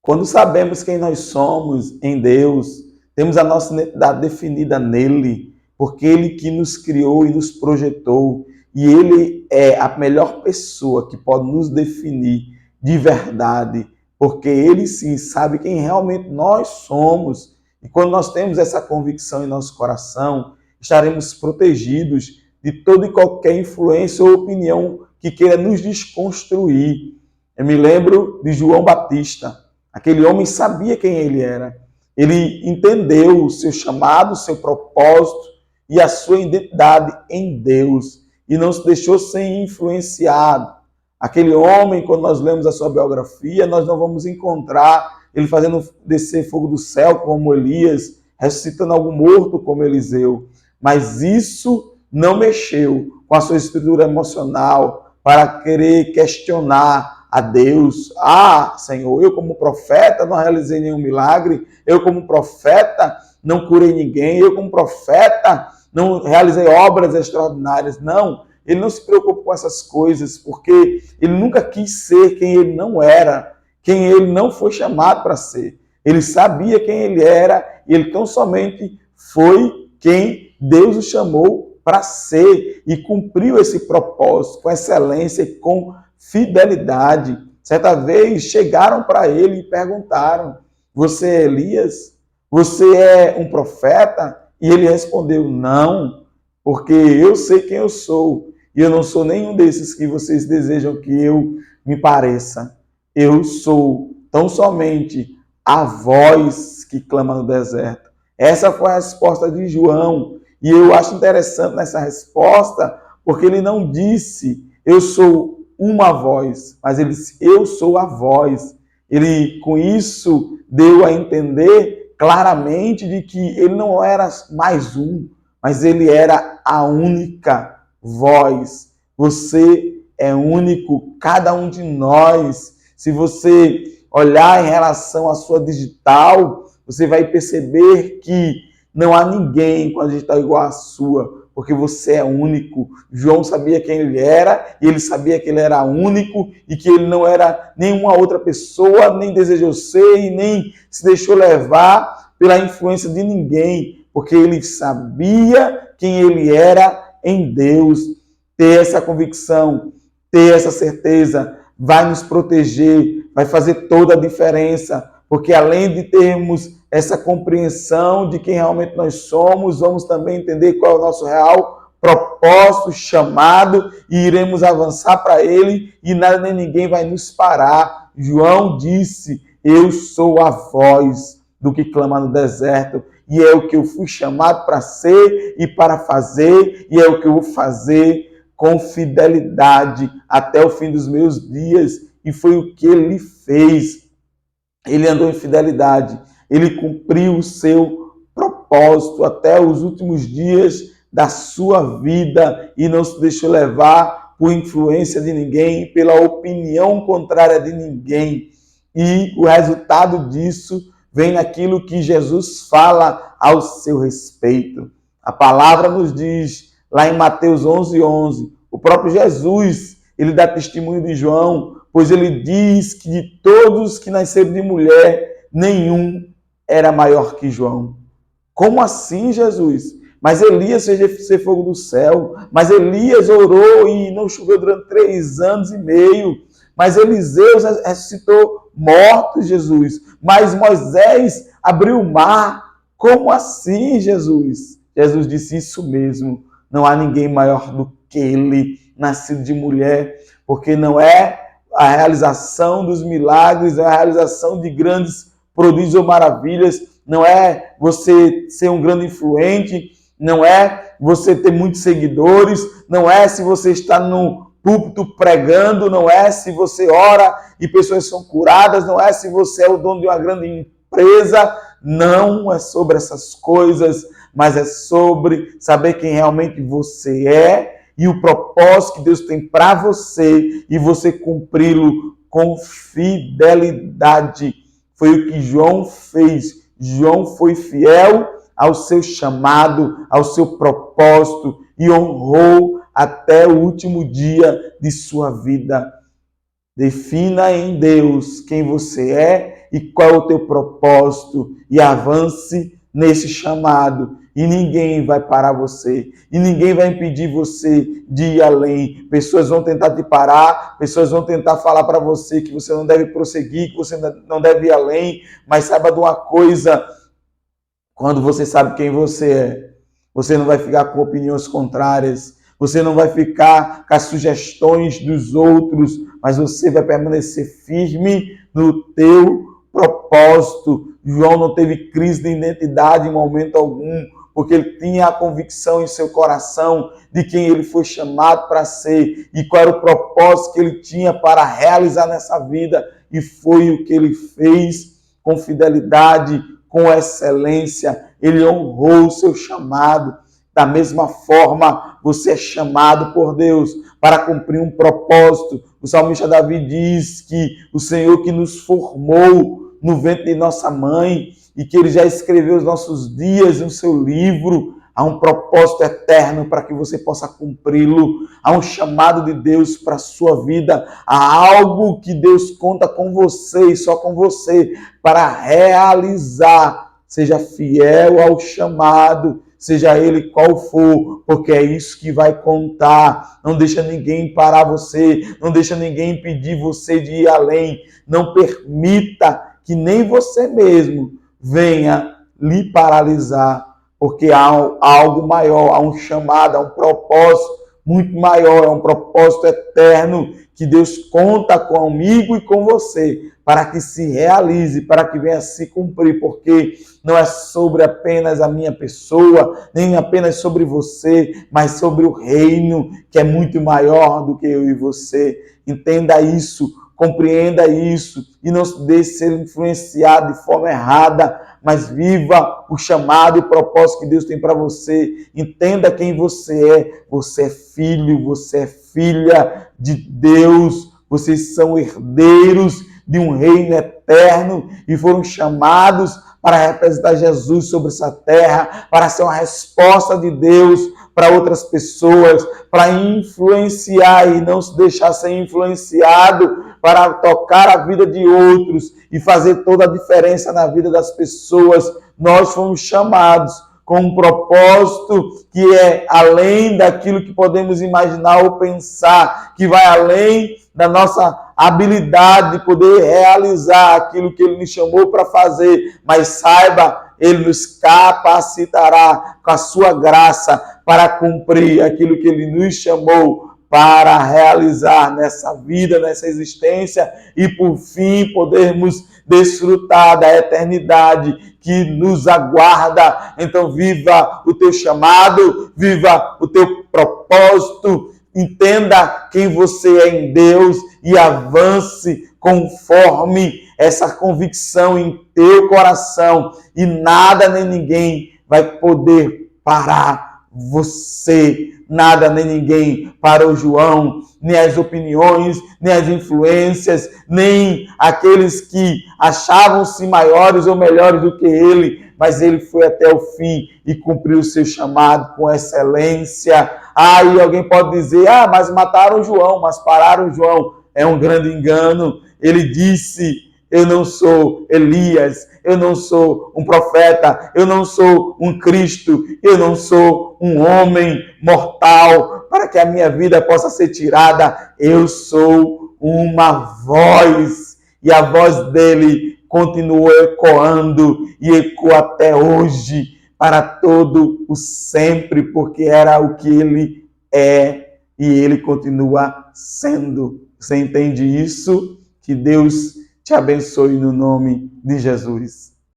Quando sabemos quem nós somos em Deus, temos a nossa identidade definida nele, porque ele que nos criou e nos projetou, e ele é a melhor pessoa que pode nos definir de verdade, porque ele sim sabe quem realmente nós somos. E quando nós temos essa convicção em nosso coração, estaremos protegidos de toda e qualquer influência ou opinião que queira nos desconstruir. Eu me lembro de João Batista. Aquele homem sabia quem ele era. Ele entendeu o seu chamado, o seu propósito e a sua identidade em Deus. E não se deixou ser influenciado. Aquele homem, quando nós lemos a sua biografia, nós não vamos encontrar ele fazendo descer fogo do céu como Elias, ressuscitando algum morto como Eliseu. Mas isso não mexeu com a sua estrutura emocional para querer questionar a Deus. Ah, Senhor, eu como profeta não realizei nenhum milagre, eu como profeta não curei ninguém, eu como profeta não realizei obras extraordinárias. Não, ele não se preocupa com essas coisas, porque ele nunca quis ser quem ele não era, quem ele não foi chamado para ser. Ele sabia quem ele era e ele tão somente foi quem Deus o chamou para ser e cumpriu esse propósito com excelência e com fidelidade. Certa vez chegaram para ele e perguntaram: você é Elias? Você é um profeta? E ele respondeu: não, porque eu sei quem eu sou e eu não sou nenhum desses que vocês desejam que eu me pareça. Eu sou tão somente a voz que clama no deserto. Essa foi a resposta de João. E eu acho interessante nessa resposta, porque ele não disse eu sou uma voz, mas ele disse eu sou a voz. Ele, com isso, deu a entender claramente de que ele não era mais um, mas ele era a única voz. Você é único, cada um de nós. Se você olhar em relação à sua digital, você vai perceber que não há ninguém com a digital igual à sua, porque você é único. João sabia quem ele era, e ele sabia que ele era único, e que ele não era nenhuma outra pessoa, nem desejou ser, e nem se deixou levar pela influência de ninguém, porque ele sabia quem ele era em Deus. Ter essa convicção, ter essa certeza, vai nos proteger, vai fazer toda a diferença, porque além de termos essa compreensão de quem realmente nós somos, vamos também entender qual é o nosso real propósito, chamado, e iremos avançar para ele, e nada nem ninguém vai nos parar. João disse: eu sou a voz do que clama no deserto, e é o que eu fui chamado para ser e para fazer, e é o que eu vou fazer com fidelidade até o fim dos meus dias. E foi o que ele fez. Ele andou em fidelidade, ele cumpriu o seu propósito até os últimos dias da sua vida e não se deixou levar por influência de ninguém, pela opinião contrária de ninguém. E o resultado disso vem naquilo que Jesus fala ao seu respeito. A palavra nos diz, lá em Mateus 11:11, o próprio Jesus, ele dá testemunho de João, pois ele diz que de todos que nasceram de mulher, nenhum era maior que João. Como assim, Jesus? Mas Elias fez descer fogo do céu, mas Elias orou e não choveu durante 3 anos e meio, mas Eliseu ressuscitou mortos, Jesus, mas Moisés abriu o mar. Como assim, Jesus? Jesus disse: isso mesmo, não há ninguém maior do que ele, nascido de mulher, porque não é a realização dos milagres, é a realização de grandes prodígios ou maravilhas, não é você ser um grande influente, não é você ter muitos seguidores, não é se você está no púlpito pregando, não é se você ora e pessoas são curadas, não é se você é o dono de uma grande empresa, não é sobre essas coisas, mas é sobre saber quem realmente você é e o propósito que Deus tem para você e você cumpri-lo com fidelidade. Foi o que João fez. João foi fiel ao seu chamado, ao seu propósito e honrou até o último dia de sua vida. Defina em Deus quem você é e qual é o teu propósito, e avance nesse chamado. E ninguém vai parar você, e ninguém vai impedir você de ir além. Pessoas vão tentar te parar, pessoas vão tentar falar para você que você não deve prosseguir, que você não deve ir além, mas saiba de uma coisa: quando você sabe quem você é, você não vai ficar com opiniões contrárias, você não vai ficar com as sugestões dos outros, mas você vai permanecer firme no teu propósito. João não teve crise de identidade em momento algum, porque ele tinha a convicção em seu coração de quem ele foi chamado para ser e qual era o propósito que ele tinha para realizar nessa vida. E foi o que ele fez com fidelidade, com excelência. Ele honrou o seu chamado. Da mesma forma, você é chamado por Deus para cumprir um propósito. O salmista Davi diz que o Senhor que nos formou no ventre de nossa mãe e que ele já escreveu os nossos dias no seu livro. Há um propósito eterno para que você possa cumpri-lo. Há um chamado de Deus para a sua vida. Há algo que Deus conta com você e só com você para realizar. Seja fiel ao chamado, seja ele qual for, porque é isso que vai contar. Não deixa ninguém parar você, não deixa ninguém impedir você de ir além. Não permita que nem você mesmo venha lhe paralisar, porque há algo maior, há um chamado, há um propósito muito maior, é um propósito eterno que Deus conta comigo e com você para que se realize, para que venha se cumprir, porque não é sobre apenas a minha pessoa, nem apenas sobre você, mas sobre o reino que é muito maior do que eu e você. Entenda isso, compreenda isso e não se deixe ser influenciado de forma errada, mas viva o chamado e o propósito que Deus tem para você. Entenda quem você é. Você é filho, você é filha de Deus. Vocês são herdeiros de um reino eterno e foram chamados para representar Jesus sobre essa terra, para ser uma resposta de Deus para outras pessoas, para influenciar e não se deixar ser influenciado, para tocar a vida de outros e fazer toda a diferença na vida das pessoas. Nós fomos chamados com um propósito que é além daquilo que podemos imaginar ou pensar, que vai além da nossa habilidade de poder realizar aquilo que Ele nos chamou para fazer. Mas saiba, Ele nos capacitará com a sua graça para cumprir aquilo que Ele nos chamou para realizar nessa vida, nessa existência e, por fim, podermos desfrutar da eternidade que nos aguarda. Então, viva o teu chamado, viva o teu propósito, entenda quem você é em Deus e avance conforme essa convicção em teu coração, e nada nem ninguém vai poder parar você. Nada nem ninguém parou João, nem as opiniões, nem as influências, nem aqueles que achavam-se maiores ou melhores do que ele, mas ele foi até o fim e cumpriu o seu chamado com excelência. Aí alguém pode dizer, mas mataram João, mas pararam João. É um grande engano. Ele disse, eu não sou Elias, eu não sou um profeta, eu não sou um Cristo, eu não sou um homem mortal para que a minha vida possa ser tirada. Eu sou uma voz, e a voz dele continuou ecoando e ecoa até hoje para todo o sempre, porque era o que ele é e ele continua sendo. Você entende isso? Que Deus te abençoe no nome de Jesus.